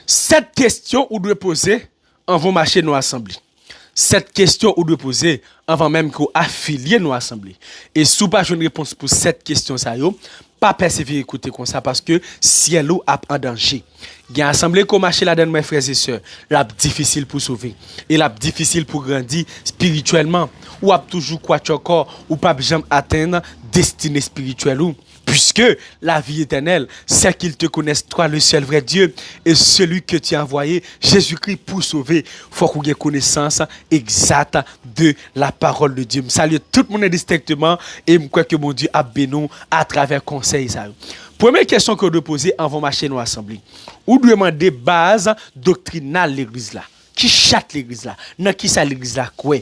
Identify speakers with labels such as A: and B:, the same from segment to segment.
A: Cette question ou doit poser avant marcher nos assemblées. Cette question ou doit poser avant même qu'on affilier nos assemblées. Et si vous pas une réponse pour cette question ça yo, pas persévérer écouter comme ça parce que ciel ou a en danger. Il y a assemblée qu'on marche là-dedans mes frères et sœurs, la difficile pour sauver et la difficile pour grandir spirituellement ou a toujours quoi encore ou pas jamais atteindre destinée spirituelle ou puisque la vie éternelle, c'est qu'ils te connaissent, toi, le seul vrai Dieu, et celui que tu as envoyé, Jésus-Christ, pour sauver. Il faut qu'on ait connaissance exacte de la parole de Dieu. Je salue tout le monde distinctement, et je crois que mon Dieu a béni à travers conseil. Première question que je dois poser avant de marcher dans l'assemblée. Ou demander base doctrinale de l'église là. Qui chatte l'église là? Dans qui ça l'église là? Quoi?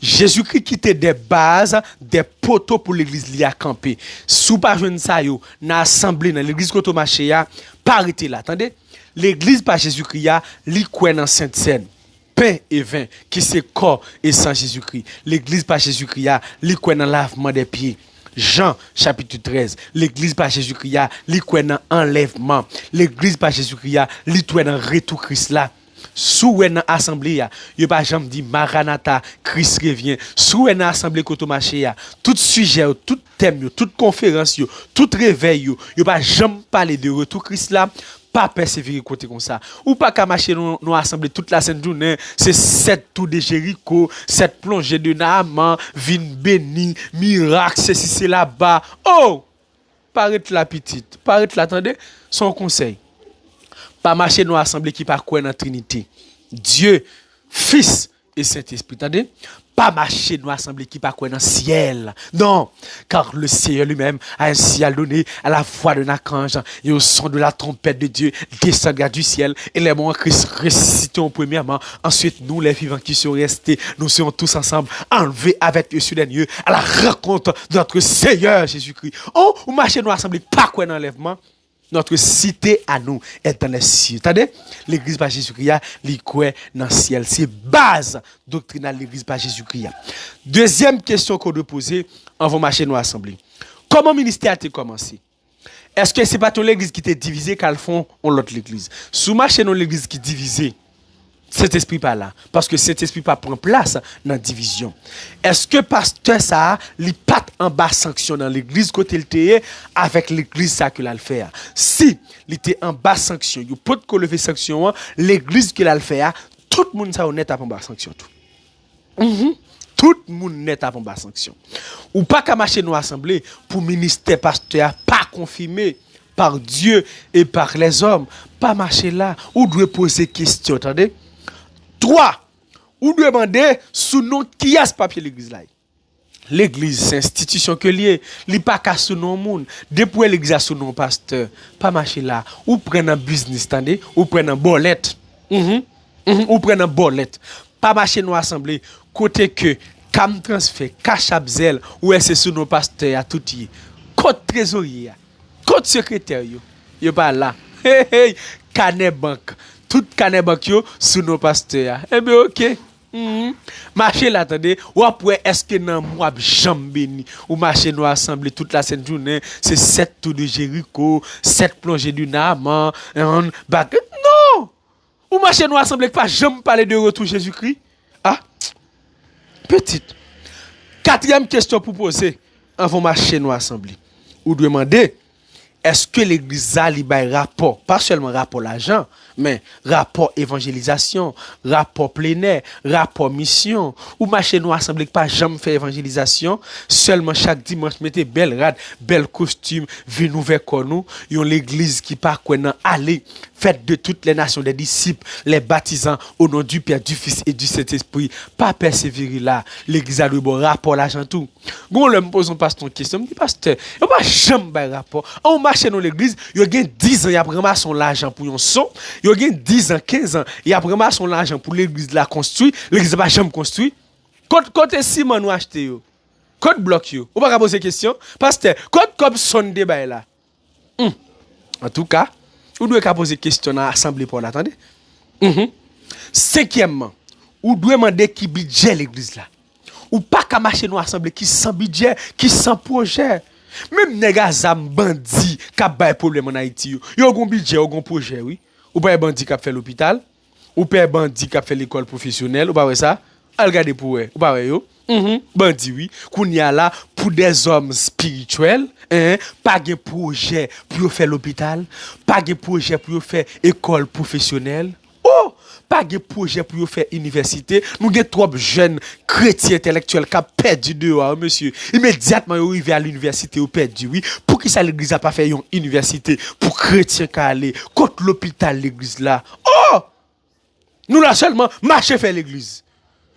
A: Jésus-Christ quittait des bases, des poteaux pour l'église li a campé. Sous pas jeune ça yo, dans assemblée dans l'église koto marché ya, pas arrêter là. Attendez, l'église par Jésus-Christ ya, li kwen dans sainte scène. Pain et vin qui c'est corps et sang Jésus-Christ. L'église par Jésus-Christ ya, li kwen dans lavement des pieds. Jean chapitre 13, l'église par Jésus-Christ ya, li kwen dans enlèvement. L'église par Jésus-Christ ya, li kwen dans retour Christ là. Sous une assemblée ya, yo pas jamais dit Maranatha, Christ revient. Sous une assemblée koto marché ya, tout sujet, tout thème, toute conférence, tout réveil, yo pas jamais parler de retour Christ là, pas persévérer côté comme ça. Ou pas qu'à marcher nous assemblée toute la sainte journée, c'est 7 tours de Jéricho, 7 plongées de Naaman, vin béni, miracle, c'est là-bas. Oh! Paraît la petite, paraît l'attendez, son conseil. Pas marcher dans l'assemblée qui pas croire dans la Trinité. Dieu, Fils et Saint-Esprit. Attendez? Pas marcher dans l'assemblée qui pas croire dans le ciel. Non, car le Seigneur lui-même a ainsi donné à la voix de l'archange et au son de la trompette de Dieu descendra du ciel et les morts en Christ ressusciteront premièrement. Ensuite, nous les vivants qui sont restés, nous serons tous ensemble enlevés avec eux sur les lieux à la rencontre de notre Seigneur Jésus-Christ. Oh, ou marcher dans l'assemblée pas croire dans l'enlèvement. Notre cité à nous est dans les cieux. Attendez, l'église par Jésus-Christ, l'écoué dans le ciel. C'est base doctrinale de l'église par Jésus-Christ. Deuxième question qu'on doit poser avant de marcher dans l'assemblée. Comment le ministère a commencé? Est-ce que ce n'est pas ton l'église qui t'est divisée qu'à le fond, on l'autre l'église? Sous marcher dans l'église qui est divisée, cet esprit pas là. Parce que cet esprit pas prend place dans la division. Est-ce que pasteur ça, il pas en bas sanction dans l'église côté le té avec l'église ça que l'a le faire. Si il était en bas sanction, il peut que lever sanction l'église que l'a le faire, tout le monde ça honnête en bas sanction tout. Tout le monde net en bas sanction. Ou pas qu'à marcher dans l'assemblée pour ministère pasteur pas confirmé par Dieu et par les hommes, pas marcher là, ou doit poser question, attendez? 3. Ou demander sous nom qui a ce papier l'église là. L'église, c'est institution que lié, li pas qu'à sous nom monde. Depuis l'église sous nom pasteur, pas marcher là. Ou prendre un business, attendez, ou prendre un bolette. Ou prendre un bolette. Pas marcher dans l'assemblée côté que cam transfert, cash abzel ou est-ce sous nom pasteur à tout y. Code trésorier, code secrétaire yo pas là. Hey hey, canet banque. Tout canet banque yo sous nos pasteurs. Eh bien OK. Marcher là attendez, ou après est-ce que dans moi jambe béni ou marcher nous assemblée toute la sainte journée, c'est 7 tours de Jéricho, 7 plongées du Naaman, non. Ou marcher nous assemblée pas jamais parler de retour Jésus-Christ. Ah. Petite. Quatrième question pour poser avant marcher nous assemblée. Ou demander est-ce que l'église a un rapport, pas seulement rapport l'argent, mais rapport évangélisation, rapport plein air, rapport mission, ou marcher nous assemblée pas jamais faire évangélisation, seulement chaque dimanche mettez belle rade, bel costume, venez vers nous, yon l'église qui part quoi aller, faites de toutes les nations des disciples, les baptisants au nom du Père, du Fils et du Saint-Esprit, pas persévérer là, l'église a le bon rapport l'argent tout. Gon le me pose un pasteur une question, me dit pasteur, yon pas jamais rapport. On marche dans l'église, il y a 10 ans, il y a vraiment son l'argent pour un son, il y a 10 ans, 15 ans, il y a vraiment son l'argent pour l'église la construire, l'église pas jamais construit. Côté ciment nous acheter yo. Côté bloc yo. Ou pas poser question pasteur, côté comme son débat là. En tout cas, ou doit poser question dans l'assemblée pour l'attendre. Cinquièmement, ou doit demander qui budget l'église là. Ou pas qu'à marcher dans l'assemblée qui sans budget, qui sans projet. Même nèg zam bandi ka bay problème en Haïti yo gon budget, yo gon projet oui. ou pas bandit qui a fait l'hôpital, ou pas bandit qui a fait l'école professionnelle, ou pas ça? Regardez pour eux, ou pas yo? Bandit oui, qu'on y a là pour des hommes spirituels, pas de projet pour faire l'hôpital, pas de projet pour faire école professionnelle. Oh, pas de projet pour faire université. Nous avons trop jeunes chrétiens intellectuels qui ont perdu dehors, monsieur. Immédiatement, ils arrivent à l'université, ils ont perdu, oui. Pour qui ça l'église a pas fait une université pour chrétiens qui aller contre l'hôpital l'église là. Oh! Nous là seulement marcher faire l'église.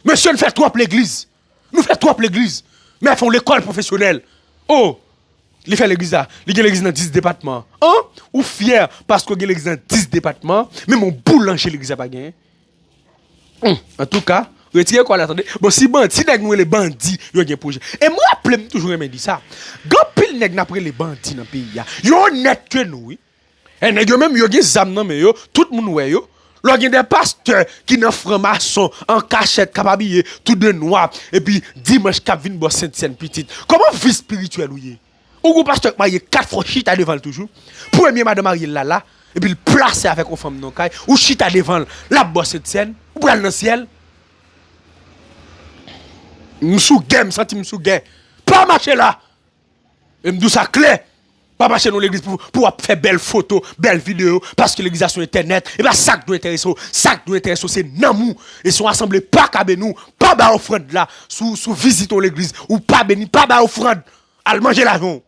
A: Monsieur ne fait trop l'église. Nous fait trop l'église. Mais ils font l'école professionnelle. Oh! Il fait l'église là. Il y a l'église dans 10 départements. Hein? Ou fier parce qu'il y a l'église dans 10 départements. Mais mon boulanger l'église a pas gagné. En tout cas, retirez quoi l'attendez. Bon, si nous les bandits, ils ont un projet. Et moi, rappelle toujours, me dit ça. Quand pile nèg n'a pris les bandits dans le pays, ils ont net que nous, oui. Et nèg même, ils ont des âmes dans mais yo, tout le monde ouais yo. Là, il y a des pasteurs qui n'ont franc-maçon, en cachette, capabillé, tout de noir, et puis dimanche, cap vin boire Sainte-Seine petite. Comment vie spirituelle ou yé? Ou vous pasteur marié 4 fois chita devant toujours. Premier madame marié là, et puis le placer avec une femme non caille, ou chita devant la boire Sainte-Seine, ou pral dans le ciel. M'sou game, senti m'sou game. Pas marcher là. Et m'dou ça clair. Pas marcher dans l'église pour faire belles photos, belles vidéos, parce que l'église a sur internet. Et bien, ça qui doit intéresser, c'est namou. Et sont assemblés pas qu'à nous, pas bas offrande là, sous visitons l'église, ou pas béni, pas bas offrande. Al manger l'argent.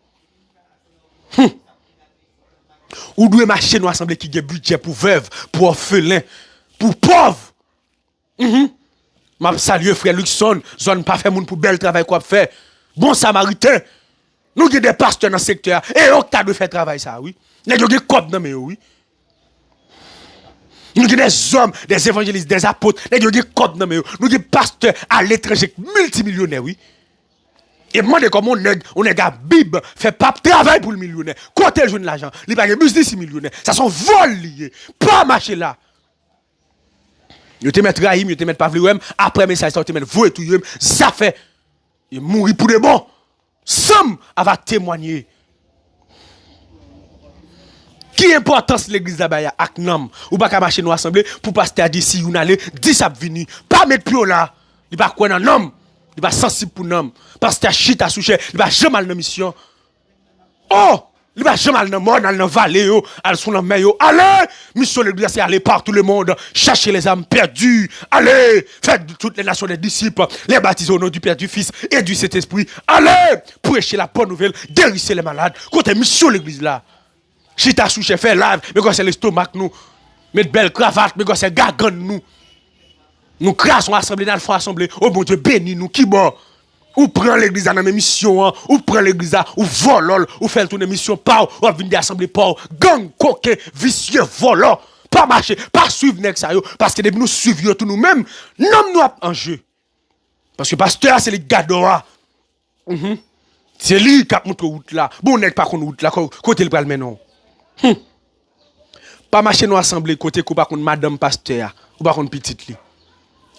A: Ou doit marcher nous assemblée qui a budget pour veuve, pour orphelin, pour pauvre. Ma salue frère Luxon, zone pas fait moun pour bel travail qu'on fait. Bon samaritain. Nous avons des pasteurs dans le secteur. Et on a de faire travail ça, oui. Nous avons des copes dans le oui. Nous avons des hommes, des évangélistes, des apôtres. Nous avons des copes dans le nous avons des pasteurs à l'étranger, multimillionnaires, oui. Et moi, comme on est gars Bible, fait pas travail pour le millionnaire. Côté le jeune l'argent, il n'y a pas de business millionnaire. Ça sont vol liés. Pas marcher là. Yo te mettre Rahim, yo te mettre Pavlem, après message ça te mettre vous et tout ça fait il mourir pour de bon. Somme va témoigner. Qui importance l'église d'Abaya ak nam ou pas ka marcher nous assemblée pour pasteur d'ici ou aller 10 ça venu pas mettre pied là. Il pas quoi dans nom, il pas sensible pour nom. Pasteur chita souche, il va jamais dans mission. Oh! Il va jamais dans le monde, dans la vallée, aller sur la mer. Allez! Mission de l'église, c'est aller partout le monde, chercher les âmes perdues. Allez! Faites de toutes les nations des disciples, les baptiser au nom du Père, du Fils et du Saint-Esprit. Allez! Prêcher la bonne nouvelle, guérissez les malades. Côté mission de l'église là. Chita souche, fait live, mais quand c'est l'estomac nous. Mettre belle cravate, mais quand c'est gagan nous. Nous crassons assemblée, nous faisons assemblée. Oh bon Dieu, bénis nous, qui bon? Ou prend l'église dans mes missions, ou prend l'église, ou vole, ou fait tourner mission, pas, ou venir d'assemblée, pas, gang, coquin, vicieux, volant, pas marcher, pas suivre nex ça, parce que depuis nous suivons tout nous-mêmes, non nous en jeu. Parce que pasteur, c'est les gadoa. C'est lui qui a montré route là. Bon, n'est pas qu'on route là, côté le pral non. Pas marcher nous assemblée, côté qu'on pas contre madame pasteur, ou pas contre petite li.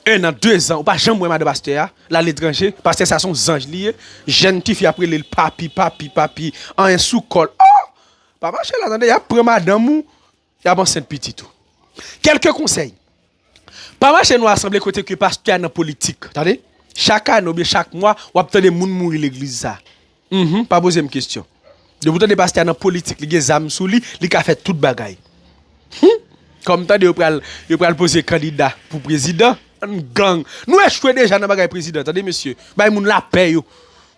A: 1 an, 2 ans, ou pas jamais madame pasteur, là l'étranger, parce que ça sont anges liés, jeune fille après le papi, en un sous-col. Oh! Pas marcher là, attendez, y a pris madame ou, y a enceinte petit tout. Quelques conseils. Pas marcher nous assemblée côté que pasteur dans politique, attendez? Chaque année ou bien chaque mois, ou attendez moun mourir l'église ça. Pas poser une question. De vous des pasteurs dans politique, les gens sous lui, il a fait toute bagaille. Comme tant de vous pral poser candidat pour président. Gang. Nous échouons déjà dans le président. Attendez, monsieur. Bah, moun la paye.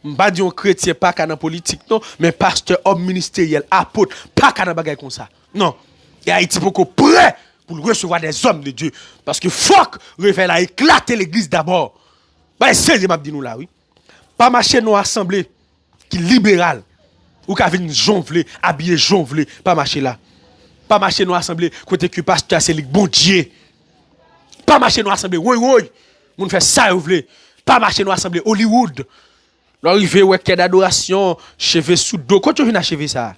A: M'pa di on chrétien pas qu'à dans politique, non. Mais pasteur, homme ministériel, apôtre, pas qu'à dans bagay comme ça. Non. Et Haïti pour qu'on prêt pour recevoir des hommes de Dieu. Parce que fuck, réveil a éclaté l'église d'abord. Bah, c'est m'a dit nous là, oui. Pas marcher nous assemblée qui libéral. Ou qui vient jonfler, habillé jonfler. Pas marcher là. Pas marcher nous assemblée côté que pasteur, c'est le bon Dieu. Pas marcher nous assemblée, oui. Moun fait ça, vous voulez. Pas marcher nous assemblée Hollywood. L'arrivée, ouais, quai d'adoration, cheveux sous dos. Quand tu viens achever ça?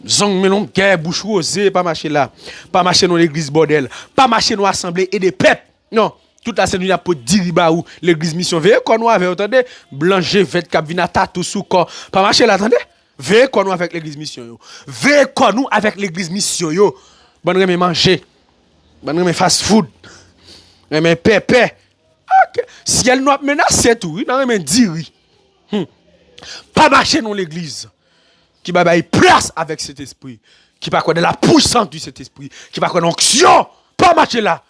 A: Zong, melon, guerre, bouche rosée, pas marcher là. Pas marcher dans l'église bordel. Pas marcher nous assemblée et des pètes. Non. Toute la scène, pour diriba ou l'église mission. Veillez qu'on nous avait, attendez. Blanger, vête, cap, vina, tatou, sous corps. Pas marcher là, attendez. Veillez qu'on nous avec l'église mission, yo. Veillez qu'on nous avec l'église mission, yo. Bonne remè manger. Ban reme fast food. Reme pépé. Ok. Si elle nous a menacé tout, il reme diri. Pas marcher dans l'église. Qui va bailler place avec cet esprit. Qui va connaître la puissance de cet esprit. Qui va connaître l'onction. Pas marcher là.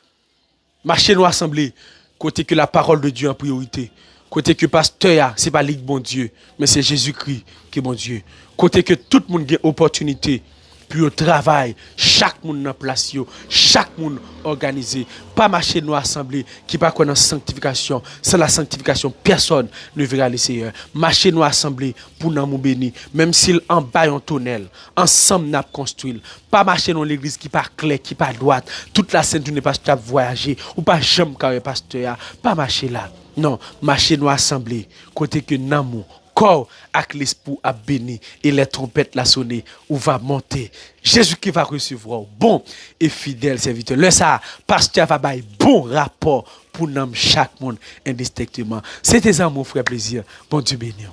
A: Marcher dans l'assemblée. Côté que la parole de Dieu en priorité. Côté que pasteur, c'est pas ligue bon Dieu. Mais c'est Jésus-Christ qui est bon Dieu. Côté que tout le monde a opportunité. Puis au travail, chaque monde dans place, chaque monde organisé. Pas marcher dans l'assemblée qui pas connaître sanctification. Sans la sanctification, personne ne verra le Seigneur. Marcher dans l'assemblée pour nous bénir. Même s'il en bas un tunnel, ensemble nous construire. Pas marcher dans l'église qui pas clair, qui pas droite. Toute la sainte journée pasteur voyager ou pas jamais carré pasteur. Pas marcher là. Non, marcher dans l'assemblée côté que nous corps avec l'esprit a béni et les trompettes la sonner ou va monter. Jésus qui va recevoir bon et fidèle serviteur. Le ça, pasteur va bailler bon rapport pour nous chaque monde indistinctement. C'était ça mon frère plaisir. Bon Dieu béni.